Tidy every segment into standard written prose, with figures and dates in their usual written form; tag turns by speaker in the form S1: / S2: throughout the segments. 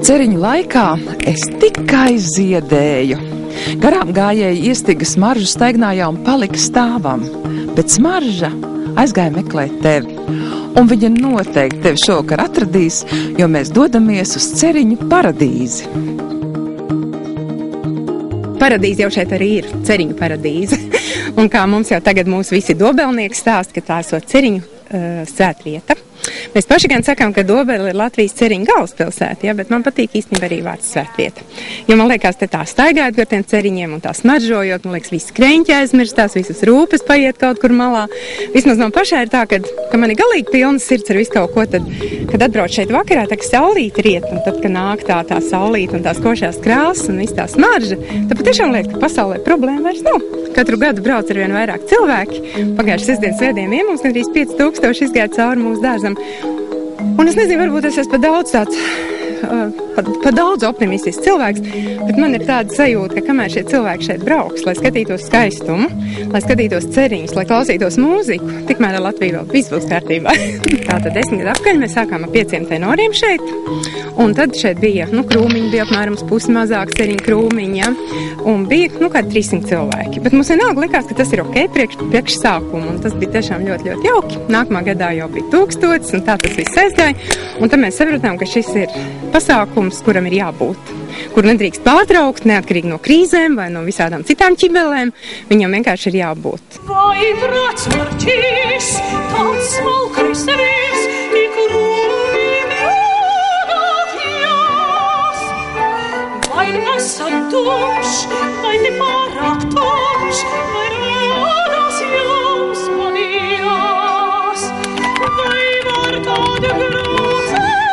S1: Ceriņu laikā es tikai ziedēju. Garām gājēji iestiga smaržu staignājā un palika stāvam, bet smarža aizgāja meklēt tevi. Un viņa noteikti tevi šovakar atradīs, jo mēs dodamies uz Ceriņu paradīzi.
S2: Paradīze jau šeit arī ir, Ceriņu paradīze. Un kā mums jau tagad mūsu visi dobelnieki stāst, ka tā esot Ceriņu svētvieta. Mēs paši gan sakām, ka Dobele ir Latvijas Ceriņu galvaspilsēta, ja, bet man patīk īstenībā arī vārds svētvieta. Jo man liekas, te tā staigājot par tiem ceriņiem un tā smaržojot, man liekas, visi kreņķi aizmirstās, visas rūpes paiet kaut kur malā. Vismaz no pašā ir tā, ka man ir galīgi pilna sirds ar visu kaut ko, tad, kad atbrauc šeit vakarā, tā kā saulīte riet, un tad, kad nāk tā saulīte un tās košās krāsas un viss tā smarža, tad patiešām liekas, ka pasaulē problēma vairs nav. Katru gadu brauc ar vien vairāk cilvēki. Pagājušas sestdienas svētdienā mums gandrīz 5000 izgāja cauri mūsu dārzam. Un es nezinu, varbūt es esmu pa daudz optimistisks cilvēks, bet man ir tāda sajūta, ka kamēr šie cilvēki šeit brauks, lai skatītos skaistumu, lai skatītos ceriņus, lai klausītos mūziku, tikmēr ar Latviju vēl viss būs kārtībā. Tātad 10 gadu apkaļ mēs sākām ar 5 tenoriem šeit, un tad šeit bija, krūmiņi bija apmēram pusi mazāk ceriņu krūmiņi, ja? Un bija, kādi 300 cilvēki. Bet mums vienalga likās, ka tas ir ok priekš sākumu, un tas bija tiešām ļoti, ļoti jauki. Nākamā gadā jau bija 1000, un tā tas viss aizgāja. Un tad mēs sapratām, ka šis ir pasākums, kuram ir jābūt, kur nedrīkst pārtraukt, neatkarīgi no krīzēm vai no visādām citām ķibelēm. Viņam vienkārši ir jābūt.
S3: Vai brāc marķīs, tāds smalkais sevis, vai esam tumšs, vai ne pārāk tumšs, vai rādās jums manījās, vai var tāda grūcējama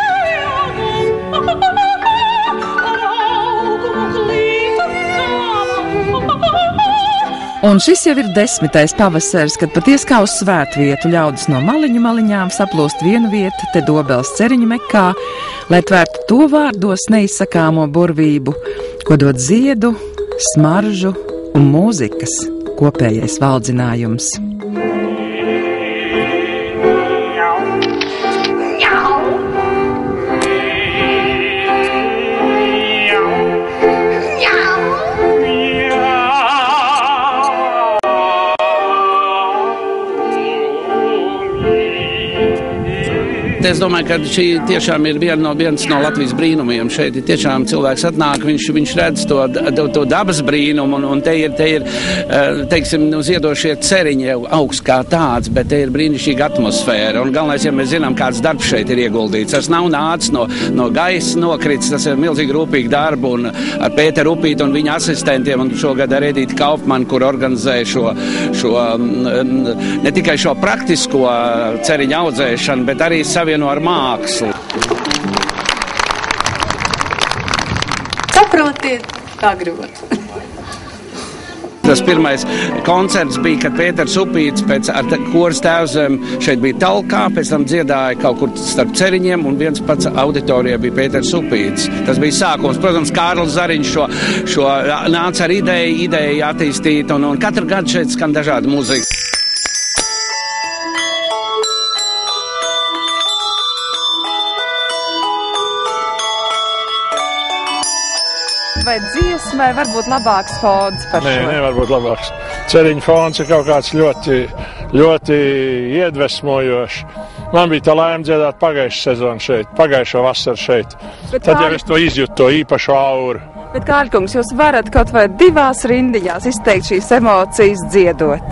S3: ar augumu glītu kāpu.
S1: Un šis jau ir 10. pavasaris, kad patiesi kā uz svētvietu ļaudis no maliņām saplūst vienu vietu, te Dobeles Ceriņu mekā, lai tvērtu to vārdos neizsakāmo burvību, ko dod ziedu, smaržu un mūzikas kopējais valdzinājums.
S4: Es domāju, ka šī tiešām ir viens no Latvijas brīnumiem. Šeit tiešām cilvēks atnāk, viņš redz to dabas brīnumu, un te ir teiksim, ziedošie ceriņi jau augsts kā tāds, bet te ir brīnišķīga atmosfēra. Un galvenais, ja mēs zinām, kāds darbs šeit ir ieguldīts. Tas nav nācis no gaisa nokrits, tas ir milzīgi rūpīgi darbu, un ar Pēteru Upītu un viņa asistentiem, un šogad ar Edīti Kaufmanu, kur organizēja šo ne tikai šo praktisko ceriņu audzēšanu, bet arī savieno ar mākslu.
S3: Saprotiet, kā gribot.
S4: Tas pirmais koncerts bija, kad Pēters Upīts pēc koras tēvzem šeit bija talkā, pēc tam dziedāja kaut kur starp ceriņiem, un viens pats auditorijā bija Pēters Upīts. Tas bija sākums. Protams, Kārlis Zariņš šo nāca ar ideju attīstīt, un katru gadu šeit skan dažādi mūzika.
S1: Vai dziesmai var būt labāks fons par šo?
S5: Nē, nevar būt labāks. Ceriņu fons ir kaut kāds ļoti, ļoti iedvesmojošs. Man bija tā laime dziedāt pagājušo vasaru šeit. Tad jau es to izjūtu, to īpašu auru.
S1: Bet, Kārļkungs, jūs varat kaut vai 2 rindiņās izteikt šīs emocijas dziedot?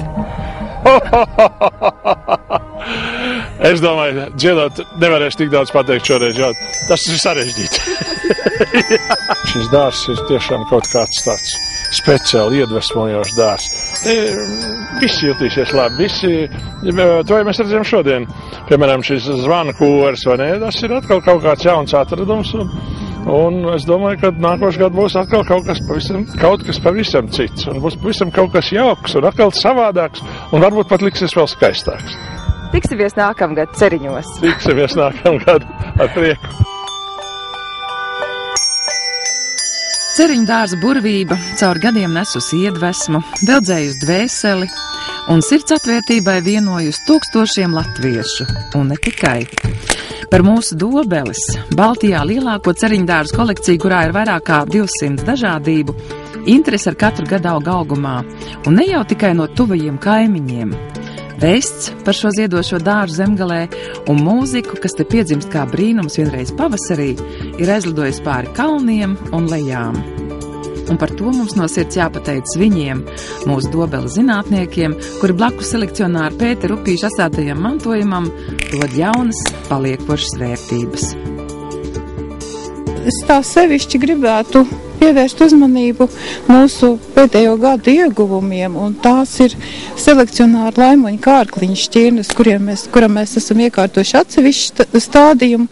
S5: Es domāju, dziedot nevarēšu tik daudz pateikt šoreiz, jo tas ir sarežģīti. Šis dārs ir tiešām kaut kāds tāds speciāli iedvesmojošs dārs. Visi jutīsies labi, to jau mēs redzējām šodien. Piemēram, šis zvana kors, vai ne, tas ir atkal kaut kāds jauns atradums. Un es domāju, ka nākošais gads būs atkal kaut kas pavisam cits. Un būs pavisam kaut kas jauks un atkal savādāks. Un varbūt pat liksies vēl skaistāks.
S1: Tiksimies nākamgad Ceriņos.
S5: Tiksimies nākamgad ar prieku.
S1: Ceriņu dārza burvība caur gadiem nesusi iedvesmu, veldzējusi dvēseli un sirds atvērtībai vienojusi tūkstošiem latviešu, un ne tikai. Par mūsu Dobeles, Baltijā lielāko ceriņdārzu kolekciju, kurā ir vairāk kā 200 dažādību, interesi ar katru gadu augumā, un ne jau tikai no tuvajiem kaimiņiem. Vēsts par šo ziedošo dārzu Zemgalē un mūziku, kas te piedzimst kā brīnums vienreiz pavasarī, ir aizlidojis pāri kalniem un lejām. Un par to mums no sirds jāpateic viņiem, mūsu Dobeles zinātniekiem, kuri blakus selekcionāru Pēteru Upīša atstātajam mantojumam dod jaunas, paliekošas vērtības.
S6: Es tā sevišķi gribētu pievērst uzmanību mūsu pēdējo gadu ieguvumiem, un tās ir selekcionāra Laimoņa kārkliņa šķirnes, kuram mēs esam iekārtoši atsevišķu stādījumu.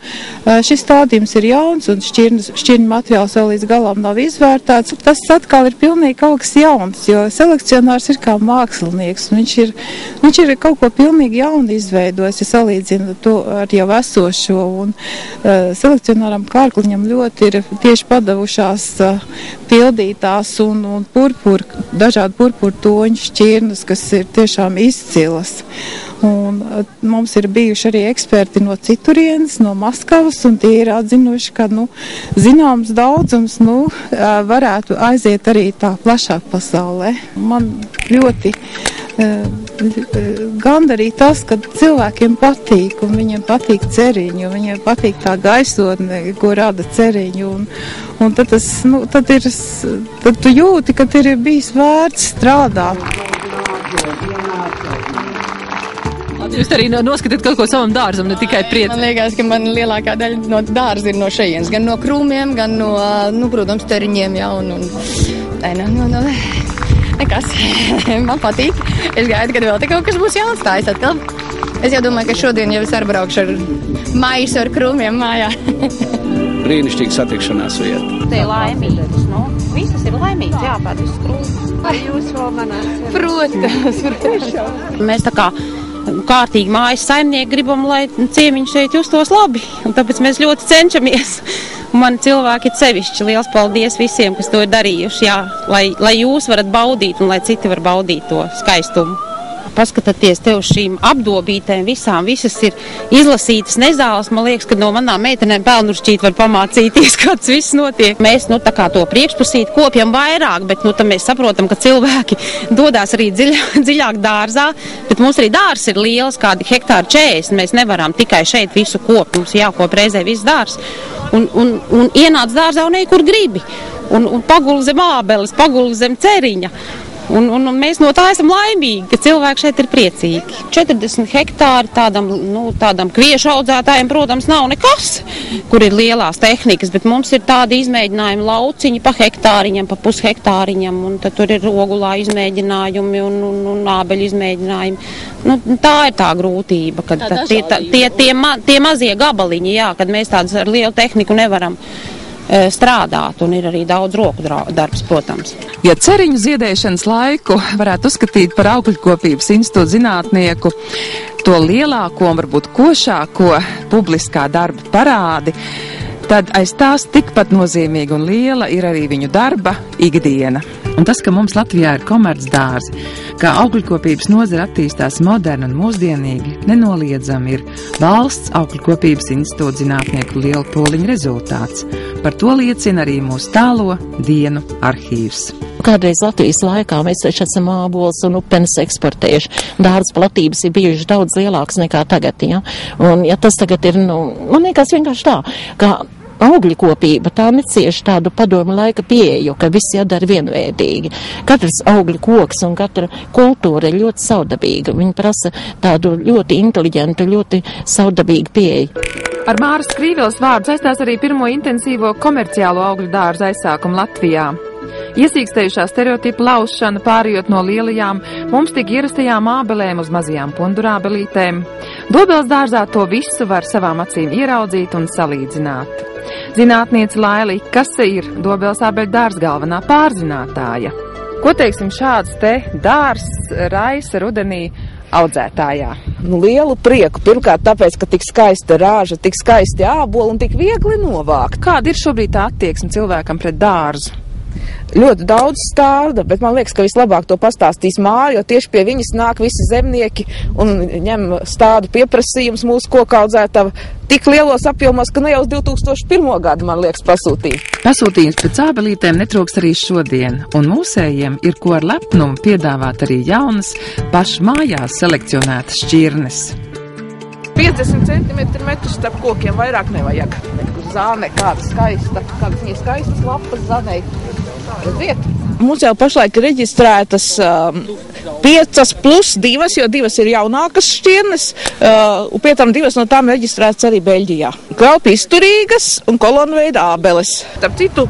S6: Šis stādījums ir jauns, un šķirņu materiāls vēl līdz galam nav izvērtēts. Tas atkal ir pilnīgi kaut kas jauns, jo selekcionārs ir kā mākslinieks, un viņš ir kaut ko pilnīgi jaunu izveidojis, ja salīdzina to ar jau esošo, un selekcionāram kārkliņam ļoti ir tieši padavušās pildītās un dažādi purpura toņu šķirnes, kas ir tiešām izcilas. Un mums ir bijuši arī eksperti no citurienes, no Maskavas, un tie ir atzinuši, ka zināms daudzums varētu aiziet arī tā plašāk pasaulē. Man ļoti gandarīt tas, ka cilvēkiem patīk, un viņiem patīk ceriņi, un viņiem patīk tā gaisotne, ko rada ceriņi, un tad tu jūti, ka ir bijis vērts strādāt.
S7: Jūs arī noskatāt kaut ko savam dārzam, ne tikai prieci.
S8: Man liekas, ka man lielākā daļa no dārza ir no šejienes, gan no krūmiem, gan no, protams, teriņiem, jā, nekas. Man patīk. Es gaidu, kad vēl te kaut kas būs jāatstājas atkal. Es jau domāju, ka šodien jau es braukšu ar maisu ar krūmiem mājā.
S4: Brīnišķīga satikšanās vieta.
S9: Te ir laimīgs, visas ir laimīgs, jāpār visu krūmu.
S10: Vai jūs vēl manās?
S8: Protams.
S9: Mēs tā kā kārtīgi mājas saimnieki gribam, lai ciemiņš šeit justos labi, un tāpēc mēs ļoti cenšamies. Man cilvēki ir sevišķi liels paldies visiem, kas to ir darījuši, jā, lai jūs varat baudīt un lai citi var baudīt to skaistumu. Paskatieties te uz šīm apdobītēm visas ir izlasītas nezāles. Man liekas, ka no manām meitenēm pelnušķīt var pamācīties, kā tas viss notiek. Mēs, tā kā to priekšpusīt kopjam vairāk, bet, tad mēs saprotam, ka cilvēki dodās arī dziļāk dārzā, bet mums arī dārs ir liels, kādi hektāri 40. Mēs nevaram tikai šeit visu kopt, mums jākop reizē viss dārs. Un ienāc dārzā un ej, kur gribi. Un paguli zem ābeles, paguli zem ceriņa. Un mēs no tā esam laimīgi, ka cilvēki šeit ir priecīgi. 40 hektāri tādam kviešu audzētājiem, protams, nav nekas, kur ir lielās tehnikas, bet mums ir tādi izmēģinājumi lauciņi pa hektāriņam, pa pushektāriņam, un tad tur ir ogulā izmēģinājumi un ābeļu izmēģinājumi. Tā ir tā grūtība, kad tie mazie gabaliņi, jā, kad mēs tādus ar lielu tehniku nevaram strādāt, un ir arī daudz roku darbs, protams.
S1: Ja ceriņu ziedēšanas laiku varētu uzskatīt par Augļkopības institūta zinātnieku to lielāko un varbūt košāko publiskā darba parādi, tad aiz tās tikpat nozīmīga un liela ir arī viņu darba ikdiena. Un tas, ka mums Latvijā ir komercdārzi, kā augļkopības nozara attīstās moderni un mūsdienīgi, nenoliedzami ir valsts Augļkopības institūta zinātnieku liela pūliņa rezultāts. Par to liecina arī mūsu tālo dienu arhīvs.
S11: Kādreiz Latvijas laikā mēs taču esam ābolus un upenes eksportējuši. Dārza platības ir bijušas daudz lielākas nekā tagad, ja? Un ja tas tagad ir, man liekas vienkārši tā, ka augļkopība tā necieši tādu padomu laika pieeju, ka viss jādara vienveidīgi. Katrs augļu koks un katra kultūra ir ļoti saudabīga. Viņi prasa tādu ļoti inteliģentu, ļoti saudabīgu pieeju.
S1: Ar Māras Krīvils vārdu saistās arī pirmo intensīvo komerciālo augļu dārzu aizsākumu Latvijā. Iesīkstējušā stereotipa laušana pārējot no lielajām, mums tik ierastajām ābelēm uz mazajām pundurābelītēm. Dobeles dārzā to visu var savām acīm ieraudzīt un salīdzināt. Zinātniece Laila Ikase ir Dobeles ābeļu dārza galvenā pārzinātāja. Ko teiksim šāds te dārs raisa rudenī audzētājā?
S12: Lielu prieku. Pirmkārt, tāpēc, ka tik skaista rāža, tik skaisti āboli un tik viegli novākt.
S1: Kāda ir šobrīd tā attieksme cilvēkam pret dārzu?
S12: ļoti daudz stāda, bet man liekas, ka vislabāk to pastāstīs Māja, jo tieši pie viņas nāk visi zemnieki un ņem stādu pieprasījums mūsu kokaudzētava tik lielos apjomos, ka ne jau uz 2001. Gadu, man liekas, pasūtīja.
S1: Pasūtījums pēc ābelītēm netrūks arī šodien, un mūsējiem ir ko ar lepnumu piedāvāt arī jaunas, pašu mājās selekcionētas šķirnes.
S12: 50 centimetri metru starp kokiem vairāk nevajag. Zāne, kāda skaista, kādas viņa skaistas lapas zanei. Redziet? Mums jau pašlaik ir reģistrētas 5 plus 2, jo 2 ir jaunākas šķirnes, un pie tam 2 no tām reģistrētas arī Beļģijā. Kraupi izturīgas un kolonveida ābeles. Starp citu,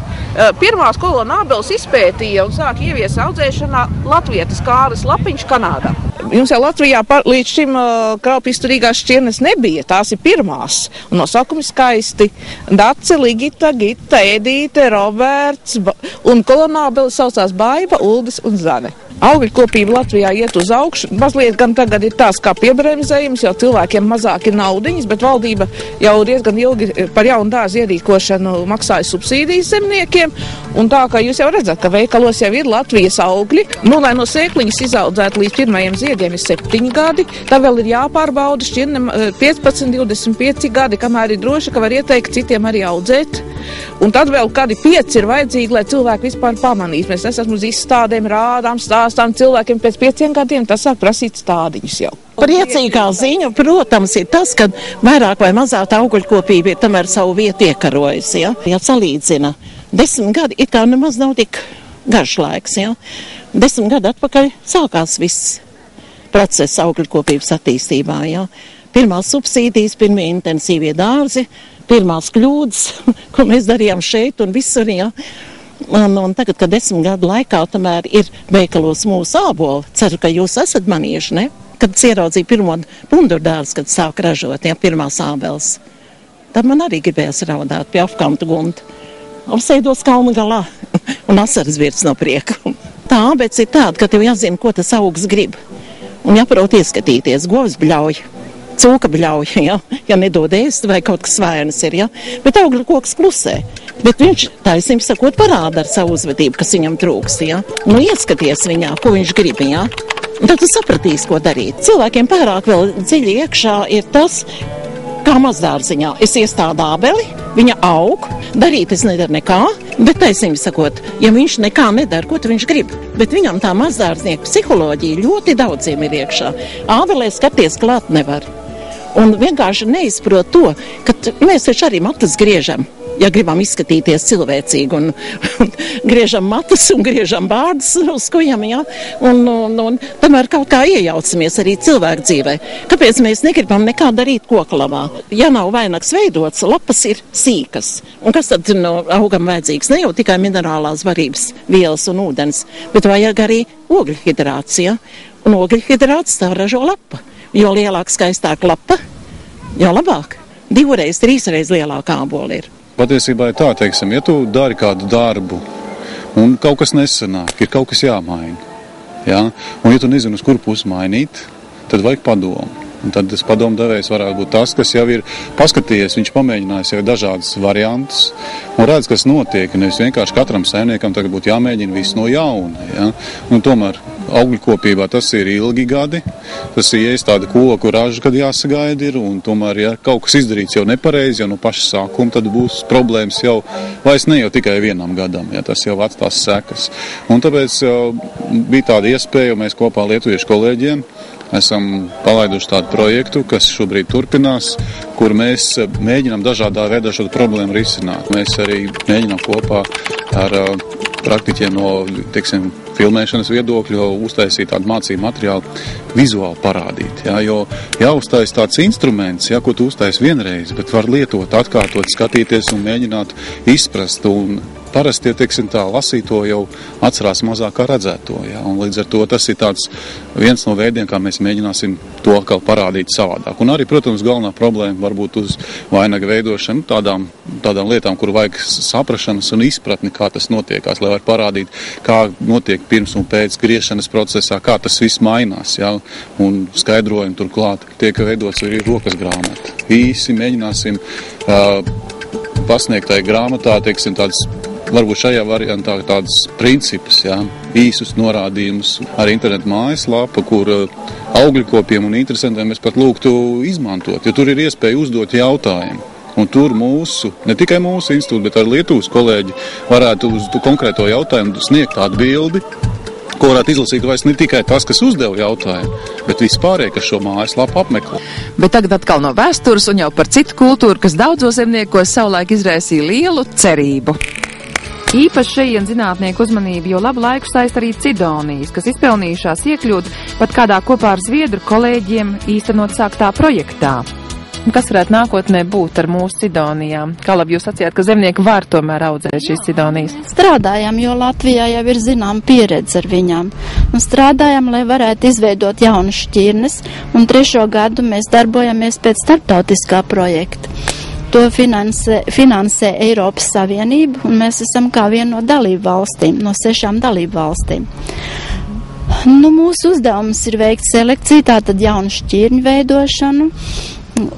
S12: pirmās kolona ābeles izpētīja un sāk ievies audzēšanā latvietis Kārlis Lapiņš Kanādā. Jums jau Latvijā līdz šim kraupi izturīgās šķirnes nebija, tās ir pirmās. Un nosaukumi skaisti. Dace, Ligita, Gita, Edīte, Roberts un kolonābeli saucās Baiba, Uldis un Zane. Augļkopība Latvijā iet uz augšu, mazliet gan tagad ir tās kā piebremzējums, jo cilvēkiem mazāk ir naudiņas, bet valdība jau diezgan ilgi par jaunu dārzu ierīkošanu maksāja subsīdijas zemniekiem, un tā kā jūs jau redzat, ka veikalos jau ir Latvijas augļi, lai no sēkliņas izaudzētu līdz pirmajiem ziediem ir 7 gadi, tā vēl ir jāpārbauda šķirne 15, 25 gadi, kamēr ir droši, ka var ieteikt citiem arī audzēt, un tad vēl kādi 5 ir vajadzīgi, lai cilvēki vispār pamanīs. Mēs esam uz izstādēm, rādām, stāstām cilvēkiem pēc 5 gadiem, tas sāk prasīt stādiņus jau.
S11: Priecīgā ziņa, protams, ir tas, ka vairāk vai mazāk augļkopība ir tomēr savu vietu iekarojusi. Ja salīdzina 10 gadi, it kā nemaz nav tik garš laiks. 10 gadu atpakaļ sākās viss process augļkopības attīstībā. Pirmās subsīdijas, pirmie intensīvie dārzi, pirmās kļūdas, ko mēs darījām šeit un visur. Un tagad, kad 10 gadu laikā tomēr ir veikalos mūsu āboli, ceru, ka jūs esat manījuši, ne? Kad ieraudzīju pirmo pundurdārzu, kad sāk ražot, pirmās ābeles. Tad man arī gribējās raudāt pie apkamta gumta. Apsēdos kalnu galā un asaras virs no prieka. Tā ābets ir tāda, ka tev jāzina, ko tas augs grib. Un jāprot ieskatīties, govs bļauj. Cūka bļauj, ja nedod ēst vai kaut kas vainas ir, bet augļu koks klusē. Bet viņš, taisnība sakot, parāda ar savu uzvedību, kas viņam trūkst, ieskaties viņā, ko viņš grib, Un tad tu sapratīsi, ko darīt. Cilvēkiem pārāk vēl dziļi iekšā ir tas, kā mazdārziņā. Es iestādu ābeli, viņa aug, darīt es nedaru nekā, bet taisnība sakot, ja viņš nekā nedara, ko viņš grib. Bet viņam tā mazdārznieka psiholoģija ļoti daudziem ir iekšā. Ābelē skaties klāt nevar. Un vienkārši neizprot to, ka mēs taču arī matus griežam, ja gribam izskatīties cilvēcīgi, un griežam matus un griežam bārdus uz kujām, un tomēr kaut kā iejaucamies arī cilvēku dzīvē. Kāpēc mēs negribam nekā darīt koklamā? Ja nav vainags veidots, lapas ir sīkas. Un kas tad no augam vajadzīgs? Ne jau tikai minerālās varības, vielas un ūdens, bet vajag arī ogļhidrāts, Un ogļhidrāts tā ražo lapa. Jo lielāka, skaistāka lapa, jo labāk. 2, 3 lielāka ābola ir.
S10: Patiesībā ir tā, teiksim, ja tu dari kādu darbu un kaut kas nesanāk, ir kaut kas jāmaina. Un ja tu nezini, uz kuru pusi mainīt, tad vajag padomu. Un tad tas padomu devējs varētu būt tas, kas jau ir paskatījies, viņš pamēģinājis jau dažādas variantus un redz, kas notiek. Nevis vienkārši katram saimniekam tagad būtu jāmēģina viss no jauna. Un tomēr augļkopībā tas ir ilgi gadi, tas ir iestāda koku raža, kad jāsagaida ir, un tomēr, ja kaut kas izdarīts jau nepareizi, jau no paša sākuma, tad būs problēmas jau vairs ne jau tikai vienam gadam, tas jau atstās sekas. Un tāpēc bija tāda iespēja, mēs kopā lietuviešu kolēģiem esam palaiduši tādu projektu, kas šobrīd turpinās, kur mēs mēģinām dažādā veidā šo problēmu risināt. Mēs arī mēģinām kopā ar praktiķiem no, teiksim, filmēšanas viedokļu uztaisīt tādu mācību materiālu vizuāli parādīt. Jo jāuztais tāds instruments, ko tu uztais vienreiz, bet var lietot, atkārtot, skatīties un mēģināt izprast. Un parasti, teiksim tā, lasīto jau atcerās mazāk kā redzēto. Un līdz ar to tas ir tāds viens no veidiem, kā mēs mēģināsim to atkal parādīt savādāk. Un arī, protams, galvenā problēma varbūt uz vainaga veidošanu, tādām lietām, kur vajag saprašanas un izpratni, kā tas notiekās, lai var parādīt, kā notiek pirms un pēc griešanas procesā, kā tas viss mainās. Un skaidrojumi turklāt tiek veidots arī rokas grāmata. Īsi mēģināsim pasniegtai grāmatā, teiksim, tādas varbūt šajā variantā tādus principus, jā, īsus norādījumus ar internetu mājaslapu, kur augļukopiem un interesantiem mēs pat lūgtu izmantot, jo tur ir iespēja uzdot jautājumu. Un tur ne tikai mūsu institūti, bet arī Lietuvas kolēģi varētu uz konkrēto jautājumu sniegt atbildi, ko varētu izlasīt vairs ne tikai tas, kas uzdeva jautājumu, bet vispārēji, kas šo mājaslapu apmeklē.
S1: Bet tagad atkal no vēstures un jau par citu kultūru, kas daudzos zemniekos savulaik izraisīja lielu cerību. Īpaši šajien zinātnieku uzmanību jau labu laiku saist arī Cidonijas, kas izpelnījušās iekļūt pat kādā kopā ar zviedru kolēģiem īstenot sāktā projektā. Kas varētu nākotnē būt ar mūsu Cidonijām? Kā labi jūs sacījāt, ka zemnieki var tomēr audzēt šīs Cidonijas?
S13: Strādājam, jo Latvijā jau ir zinām pieredze ar viņām. Un strādājam, lai varētu izveidot jaunas šķirnes, un 3. gadu mēs darbojamies pēc starptautiskā projekta. To finansē Eiropas Savienība, un mēs esam kā viena no dalību valstīm, no 6 dalību valstīm. Mūsu uzdevums ir veikt selekciju, tātad jaunu šķirņu veidošanu,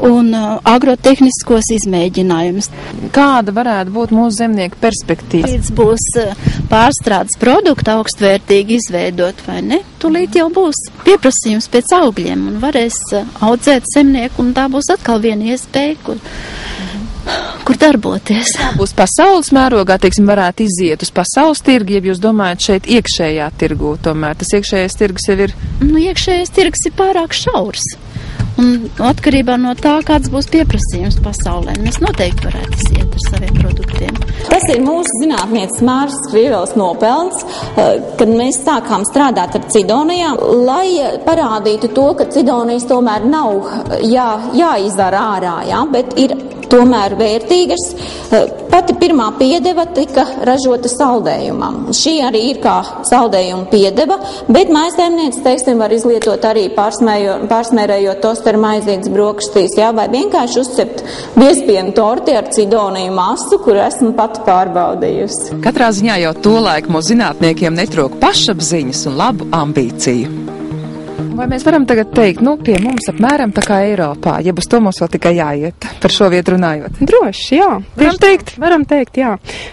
S13: un agrotehniskos izmēģinājumus.
S1: Kāda varētu būt mūsu zemnieku perspektīva?
S13: Līdz būs pārstrādes produkti augstvērtīgi izveidot, vai ne? Tūlīt jau būs pieprasījums pēc augļiem un varēs audzēt zemnieku, un tā būs atkal viena iespēja, kur darboties.
S1: Tā būs pasaules mērogā, teiksim, varētu iziet uz pasaules tirgu, ja jūs domājat šeit iekšējā tirgū, tomēr tas iekšējais tirgus jau ir?
S13: Iekšējais tirgus ir pārāk šaurs. Un atkarībā no tā, kāds būs pieprasījums pasaulē, mēs noteikti varētu iziet ar saviem produktiem.
S14: Tas ir mūsu zinātnieces Māras Skriveles nopelns, kad mēs sākām strādāt ar Cidonijām, lai parādītu to, ka Cidonijas tomēr nav jāizdara ārā, bet ir tomēr vērtīgas. Pati pirmā piedeva tika ražota saldējumam. Šī arī ir kā saldējuma piedeva, bet mājsaimniece, teiksim, var izlietot arī pārsmērējot tosteru maizītes brokastīs, vai vienkārši uzcept biezpienu torti ar cidoniju masu, kuru esmu pati pārbaudījusi.
S1: Katrā ziņā jau tolaik mūsu zinātniekiem netrūk pašapziņas un labu ambīciju. Vai mēs varam tagad teikt, pie mums apmēram tā kā Eiropā, ja uz to mums vēl tikai jāiet, par šo vietu runājot?
S2: Droši, jā. Varam teikt, jā.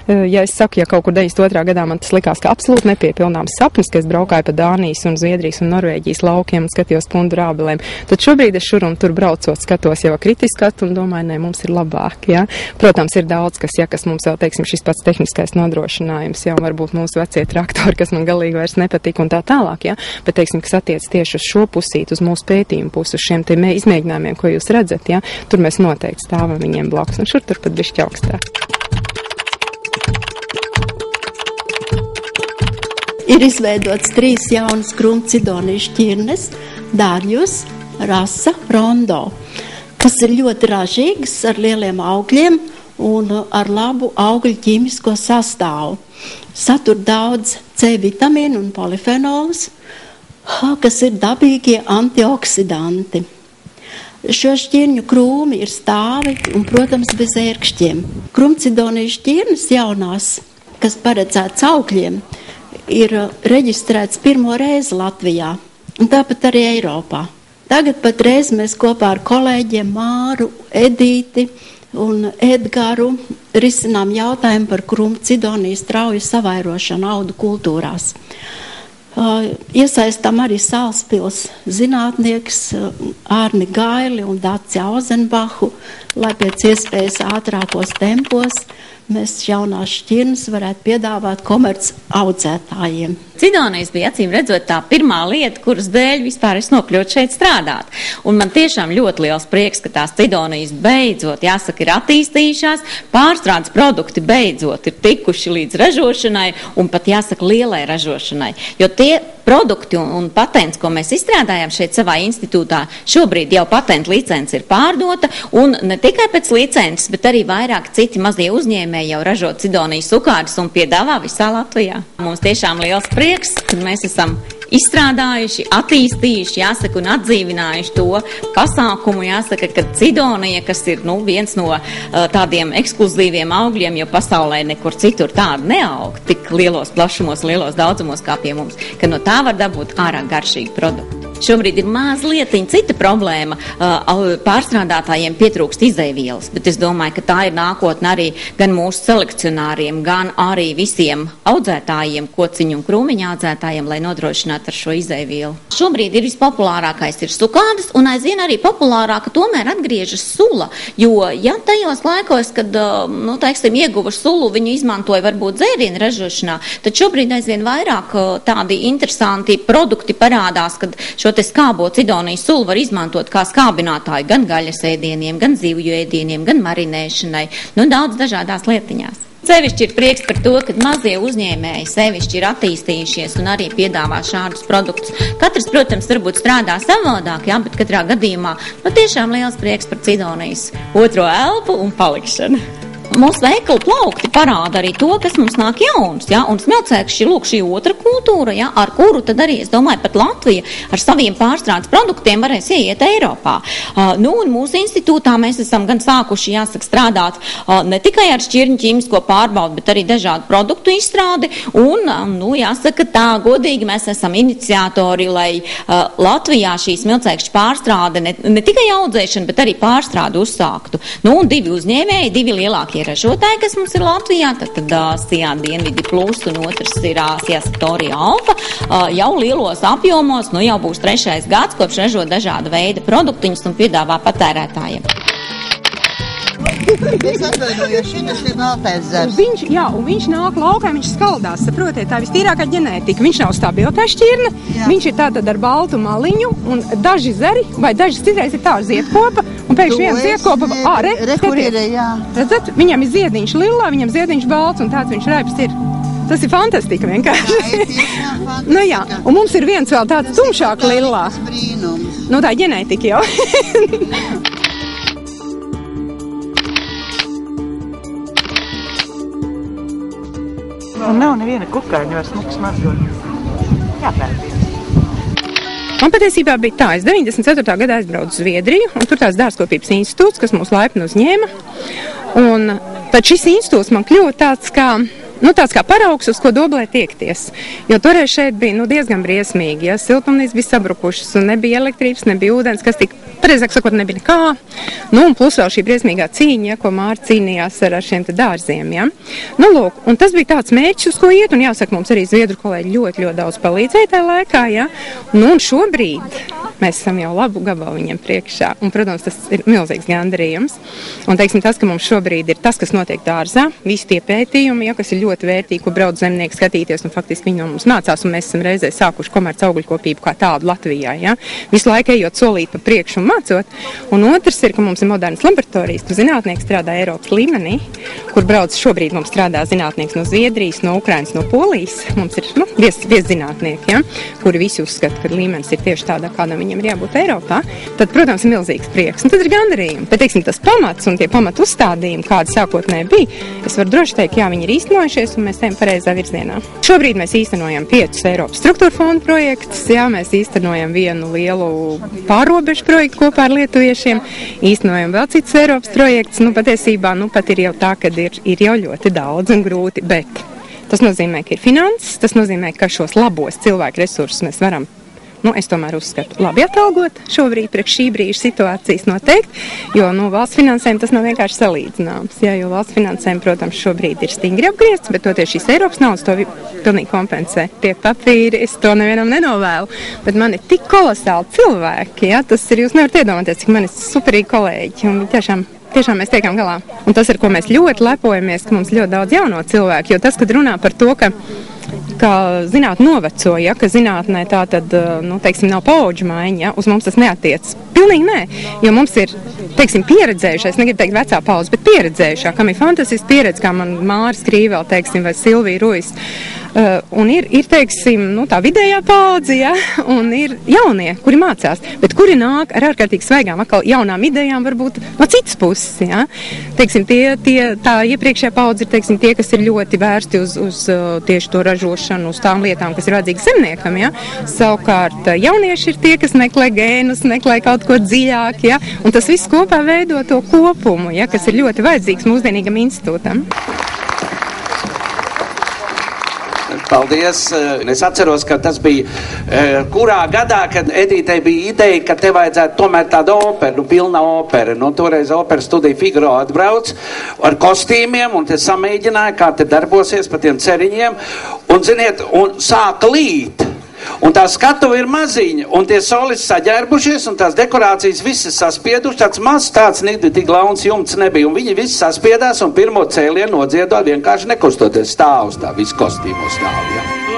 S2: Ja es saku, ja kaut kur 92. gadā man tas likās, ka absolūti nepiepilnāms sapnis, ka es braukāju pa Dānijas un Zviedrijas un Norvēģijas laukiem un skatījos pundu rābelēm, tad šobrīd es šur un tur braucot skatos jau kritiski skatu un domāju, mums ir labāk, jā. Protams, ir daudz, kas mums vēl, teiksim, šis pats tehniskais nodrošinājums, jā, varbūt mūsu vecie traktori, kas man galīgi vairs nepatīk un tā tālāk, jā, bet, teiksim, kas attiec tieši uz šo pusīt, uz mūsu pētījumu pusi, uz šiem te izmēģinājumiem, ko jūs redzat, ja, tur mēs noteikti stāvam viņiem blakus, un šur tur pat bišķi augstāk.
S13: Ir izveidots 3 jaunas krumcidoniju šķirnes, Dārjus, Rasa, Rondo, kas ir ļoti ražīgas, ar lieliem augļiem un ar labu augļu ķīmisko sastāvu. Satur daudz C vitamīnu un polifenolus, kas ir dabīgie antioksidanti. Šo šķirņu krūmi ir stāvi un, protams, bez ērkšķiem. Krumcidoniju šķirnes jaunās, kas paredzēts augļiem, ir reģistrēts pirmo reizi Latvijā, un tāpat arī Eiropā. Tagad patreiz mēs kopā ar kolēģiem Māru, Edīti un Edgaru risinām jautājumu par krumcidoniju strauju savairošanu audu kultūrās. Iesaistām arī Sālspils zinātnieks Ārni Gaili un Daci Auzenbachu, lai pēc iespējas ātrākos tempos mēs jaunās šķirnes varētu piedāvāt komerc audzētājiem.
S14: Cidonijas bija acīm redzot tā pirmā lieta, kuras dēļ vispār es nokļūtu šeit strādāt. Un man tiešām ļoti liels prieks, ka tās Cidonijas beidzot, jāsaka, ir attīstījušās, pārstrādes produkti beidzot ir tikuši līdz ražošanai un pat, jāsaka, lielai ražošanai. Jo tie produkti un patents, ko mēs izstrādājām šeit savā institūtā, šobrīd jau patentu licence ir pārdota, un ne tikai pēc licences, bet arī vairāk citi mazie uzņēmēji jau ražo Cidonijas sukārdus un piedāvā visā Latvijā. Mums tiešām liels prieks, ka mēs esam izstrādājuši, attīstījuši, jāsaka, un atdzīvinājuši to pasākumu, jāsaka, ka Cidonija, kas ir, viens no tādiem ekskluzīviem augļiem, jo pasaulē nekur citur tāda neaug, tik lielos plašumos, lielos daudzumos kā pie mums, ka no tā var dabūt ārā garšīgi produkti. Šobrīd ir mazliet cita problēma. Pārstrādātājiem pietrūkst izēvielas, bet es domāju, ka tā ir nākotne arī gan mūsu selekcionāriem, gan arī visiem audzētājiem, kociņu un krūmiņu audzētājiem, lai nodrošinātu ar šo izēvielu. Šobrīd ir vispopulārākais ir sukādas, un aizvien arī populārāka tomēr atgriežas sula, jo ja tajos laikos, kad, ieguva sulu, viņu izmantoja varbūt dzērienu ražošanā, tad šobrīd aizvien vairāk tādi interesanti produkti parādās, kad šo te skābo cidonijas sulu var izmantot kā skābinātāju gan gaļas ēdieniem, gan zivju ēdieniem, gan marinēšanai, daudz dažādās lietiņās. Sevišķi ir prieks par to, ka mazie uzņēmēji sevišķi ir attīstījušies un arī piedāvā šādus produktus. Katrs, protams, varbūt strādā savādāk, bet katrā gadījumā tiešām liels prieks par cidonijas otro elpu un palikšanu. Mūsu veikalu plaukti parāda arī to, kas mums nāk jauns, un smilcēkšķi ir šī otra kultūra, ar kuru tad arī, es domāju, pat Latvija ar saviem pārstrādes produktiem varēs ieiet Eiropā. Un mūsu institūtā mēs esam gan sākuši, strādāt ne tikai ar šķirņu ķīmisko pārbaudu, bet arī dažādu produktu izstrādi, un, jāsaka tā, godīgi mēs esam iniciatori, lai Latvijā šī smilcēkšķu pārstrāde ne tikai audzēšana, bet arī pārstrāde uzsāktu. Un divi uzņēmēji, divi lielākie ražotāji, kas mums ir Latvijā, tad Sijā Dienvidi Plus un otrs ir Sijā Sektorija Alfa, jau lielos apjomos, jau būs 3. gads, kopš ražo dažāda veida produktiņus un piedāvā patērētājiem.
S15: Es atvainojos, šitas ir meltais zars.
S2: Viņš nāk laukā, viņš skaldās, saprotiet, tā vistīrākā ģenētika. Viņš nav stabila tā šķirne, viņš ir tātad ar baltu maliņu, un daži zari, vai daži citreiz ir tā ziedkopa, un pēkšņi viena ziedkopa, redzat, viņam ir ziediņš lilā, viņam ziediņš balts, un tāds viņš raips ir. Tas ir fantastika vienkārši. Un mums ir viens vēl tāds tumšāk lilā. Tā ģenētika jau.
S15: Un nav neviena kukaiņa vairs smuks mazgot. Jāpērties.
S2: Man patiesībā bija tā, es 94. gadā aizbraucu uz Zviedriju, un tur tās dārzkopības institūts, kas mūs laipni uzņēma. Un tad šis institūts man kļuva tāds kā paraugs, uz ko Doblē tiekties. Jo toreiz šeit bija diezgan briesmīgi, siltumnīcas bija sabrukušas, un nebija elektrības, nebija ūdens, kas tik, pareizāk sakot, nebija nekā. Un plus vēl šī briesmīgā cīņa, ko Māra cīnījās ar šiem te dārziem, Lūk, un tas bija tāds mērķis, uz ko iet, un jāsaka, mums arī zviedru kolēģi ļoti, ļoti daudz palīdzēja tajā laikā, Un šobrīd mēs esam jau labu gabalu viņiem priekšā, un, protams, tas ir milzīgs gandarījums. Un, teiksim, tas, ka mums šobrīd ir tas, kas notiek dārzā, visi tie pētījumi, kas ir ļoti vērtīgi, ko brauc zemnieki skatīties, un faktiski viņi no mums mācās, un mēs esam reizē sākuši komerc augļkopību kā tādu Latvijā, Visu laiku ejot solīt pa priekšu un mācot. Un otrs ir, ka mums ir modernas laboratorijas, kur zinātnieki strādā Eiropas līmenī, kur brauc šobrīd mums strādā zinātnieks no Zviedrijas, no Ukrainas, no Polijas. Mums ir, vieszinātnieki, kuri visi uzskata, ka līmenis ir tieši tādā, kādā viņam ir jābūt Eiropā. Tad, protams, ir milzīgs prieks. Un tad ir gandarījumi. Bet, teiksim, tas pamats un tie pamatu uzstādījumi, kādi sākotnēji bija, es varu droši teikt, viņi ir īstenojušies un mēs ejam pareizā virzienā. Šobrīd mēs īstenojam 5 Eiropas struktūra fondu projektus, mēs īstenojam vienu lielu pārrobežu projektu kopā ar lietuviešiem, īstenojam vēl citus Eiropas projektus. Patiesībā, pat ir jau tā, ka ir jau ļoti daudz un grūti, bet tas nozīmē, ka ir finanses, tas nozīmē, ka šos labos cilvēku resursus mēs varam, es tomēr uzskatu, labi atalgot šobrīd priekš šī brīža situācijas noteikti, jo valsts finansējumi tas nav vienkārši salīdzināms, jo valsts finansējumi, protams, šobrīd ir stingri apgriezts, bet toties šīs Eiropas naudas to pilnīgi kompensē. Pie papīra es to nevienam nenovēlu, bet man ir tik kolosāli cilvēki, tas ir, jūs nevarat iedomāties, cik man ir superīgi kolēģi, un viņi tiešām mēs tiekam galā. Un tas, ar ko mēs ļoti lepojamies, ka mums ļoti daudz jauno cilvēku, jo tas, kad runā par to, ka zinātne noveco, ka zinātnē tā tad, teiksim, nav paudžu maiņa, uz mums tas neatiec. Pilnīgi nē, jo mums ir, teiksim, pieredzējušais, negribu teikt vecā paudze, bet pieredzējušā, kam ir fantastiski pieredze, kā man Māra Skrīvēl, teiksim, vai Silvija Ruis. Un ir, teiksim, tā vidējā paudze, un ir jaunie, kuri mācās, bet kuri nāk ar ārkārtīgi svaigām, atkal jaunām idejām varbūt no citas puses, Teiksim, tā iepriekšējā paudze ir, teiksim, tie, kas ir ļoti vērsti uz tieši to ražošanu, uz tām lietām, kas ir vajadzīgas zemniekam, Savukārt jaunieši ir tie, kas meklē gēnus, meklē kaut ko dziļāk, Un tas viss kopā veido to kopumu, kas ir ļoti vajadzīgs mūsdienīgam institūtam.
S4: Paldies. Es atceros, ka tas bija kurā gadā, kad Edītei bija ideja, ka te vajadzētu tomēr tāda opera, pilna opera. Toreiz opera studija Figaro atbrauc ar kostīmiem un te samēģināja, kā te darbosies pa tiem ceriņiem. Un, ziniet, un sāka līt. Un tā skatuve ir maziņa, un tie solisti saģērbušies, un tās dekorācijas visas saspieduši, tāds mazs tāds tik launs jumts nebija, un viņi visi saspiedās, un pirmo cēlienu nodziedot vienkārši nekustoties stāv uz tā visu kostīmu stāv, ja.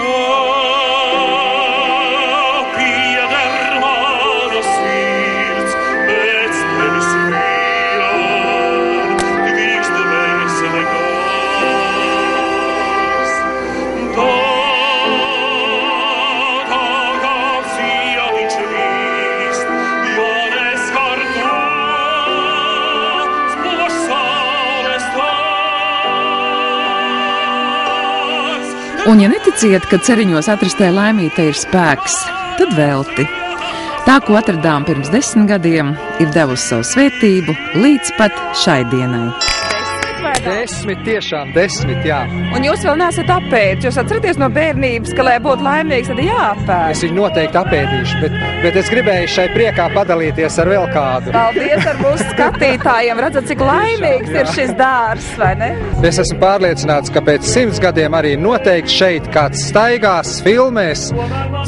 S1: Un ja neticiet, ka ceriņos atrastē laimīte ir spēks, tad velti. Tā, ko atradām pirms 10 gadiem, ir devusi savu svētību līdz pat šai dienai.
S16: 10, tiešām 10, jā.
S17: Un jūs vēl neesat apēdis, jūs atceraties no bērnības, ka, lai būtu laimīgs, tad jāapēd.
S16: Es viņu noteikti apēdīšu, bet es gribēju šai priekā padalīties ar vēl kādu.
S17: Paldies ar mūsu skatītājiem, redzat, cik laimīgs ir šis dārs, vai ne?
S16: Es esmu pārliecināts, ka pēc 100 gadiem arī noteikti šeit kāds staigās, filmēs,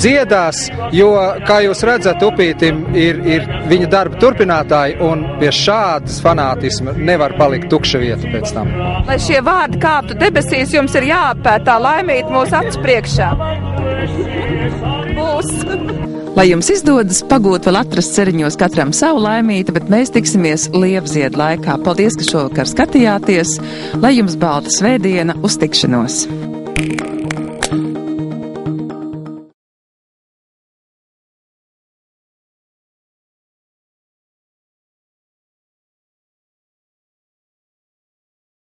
S16: dziedās, jo, kā jūs redzat, Upītim ir viņa darba turpinātāji, un pie šādas fanātisma nevar palikt tukša vieta pēc tam.
S17: Lai šie vārdi kāptu debesīs, jums ir jāapēd tā laimīt mūsu acu priekšā. Būs.
S1: Lai jums izdodas pagūt vēl atrast ceriņos katram savu laimīti, bet mēs tiksimies Liepziedu laikā. Paldies, ka šovakar skatījāties. Lai jums balta svētdiena, uz tikšanos!